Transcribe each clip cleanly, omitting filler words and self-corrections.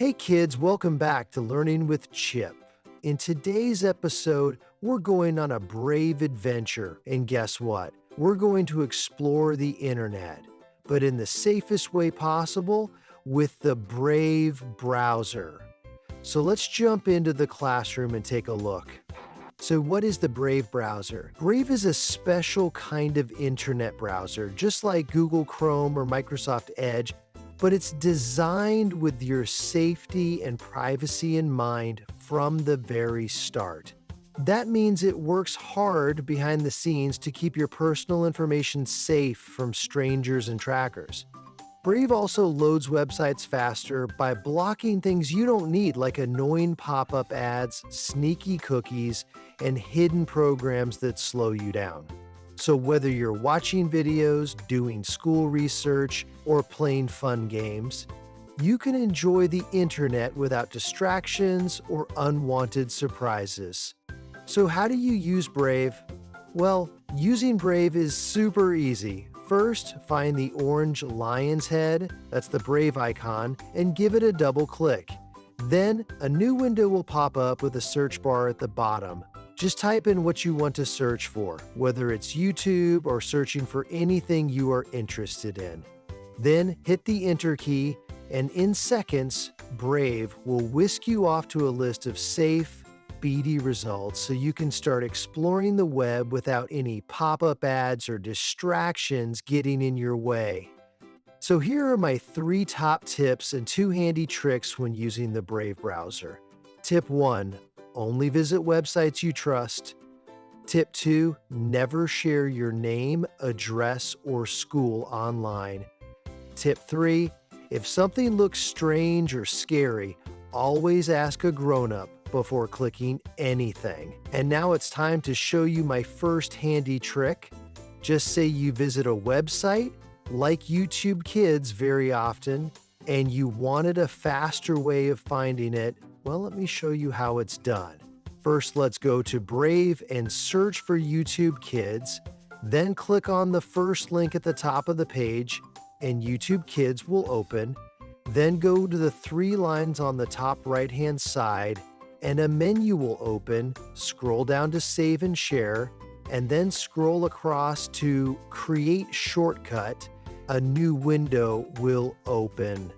Hey kids, welcome back to Learning with Chip. In today's episode, we're going on a brave adventure, and guess what? We're going to explore the internet, but in the safest way possible with the Brave browser. So let's jump into the classroom and take a look. So what is the Brave browser? Brave is a special kind of internet browser, just like Google Chrome or Microsoft Edge, but it's designed with your safety and privacy in mind from the very start. That means it works hard behind the scenes to keep your personal information safe from strangers and trackers. Brave also loads websites faster by blocking things you don't need, like annoying pop-up ads, sneaky cookies, and hidden programs that slow you down. So whether you're watching videos, doing school research, or playing fun games, you can enjoy the internet without distractions or unwanted surprises. So how do you use Brave? Well, using Brave is super easy. First, find the orange lion's head, that's the Brave icon, and give it a double click. Then, a new window will pop up with a search bar at the bottom. Just type in what you want to search for, whether it's YouTube or searching for anything you are interested in. Then hit the Enter key, and in seconds, Brave will whisk you off to a list of safe, speedy results so you can start exploring the web without any pop-up ads or distractions getting in your way. So here are my 3 top tips and 2 handy tricks when using the Brave browser. Tip 1. Only visit websites you trust. Tip 2. Never share your name, address, or school online. Tip 3. If something looks strange or scary, always ask a grown-up before clicking anything. And now it's time to show you my first handy trick. Just say you visit a website, like YouTube Kids very often, and you wanted a faster way of finding it. Well, let me show you how it's done. First, let's go to Brave and search for YouTube Kids. Then click on the first link at the top of the page, and YouTube Kids will open. Then go to the 3 lines on the top right-hand side, and a menu will open. Scroll down to Save and Share, and then scroll across to Create Shortcut. A new window will open.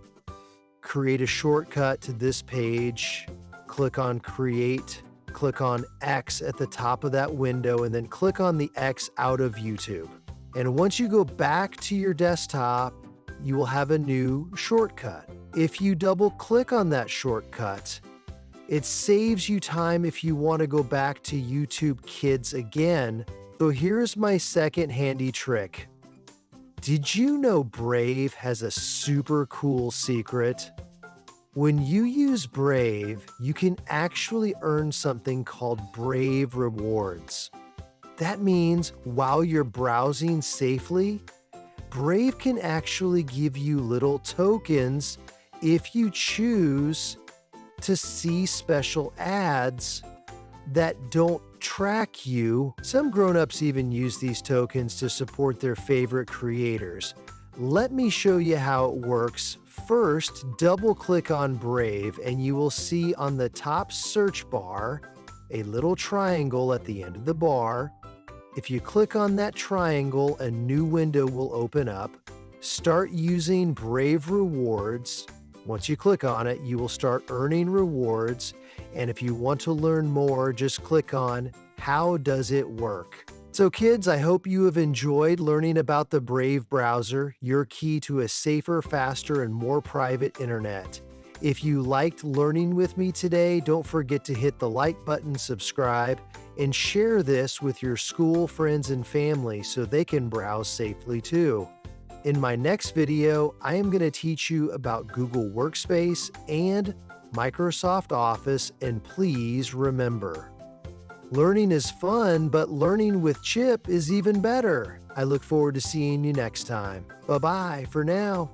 Create a shortcut to this page, click on Create, click on X at the top of that window, and then click on the X out of YouTube. And once you go back to your desktop, you will have a new shortcut. If you double click on that shortcut, it saves you time if you want to go back to YouTube Kids again. So here's my second handy trick. Did you know Brave has a super cool secret? When you use Brave, you can actually earn something called Brave Rewards. That means while you're browsing safely, Brave can actually give you little tokens if you choose to see special ads that don't track you. Some grown-ups even use these tokens to support their favorite creators. Let me show you how it works. First, double-click on Brave, and you will see on the top search bar a little triangle at the end of the bar. If you click on that triangle, a new window will open up. Start using Brave Rewards. Once you click on it, you will start earning rewards. And if you want to learn more, just click on How Does It Work? So kids, I hope you have enjoyed learning about the Brave browser, your key to a safer, faster, and more private internet. If you liked learning with me today, don't forget to hit the like button, subscribe, and share this with your school, friends, and family so they can browse safely too. In my next video, I am going to teach you about Google Workspace and Microsoft Office, and please remember, learning is fun, but learning with Chip is even better. I look forward to seeing you next time. Bye-bye for now.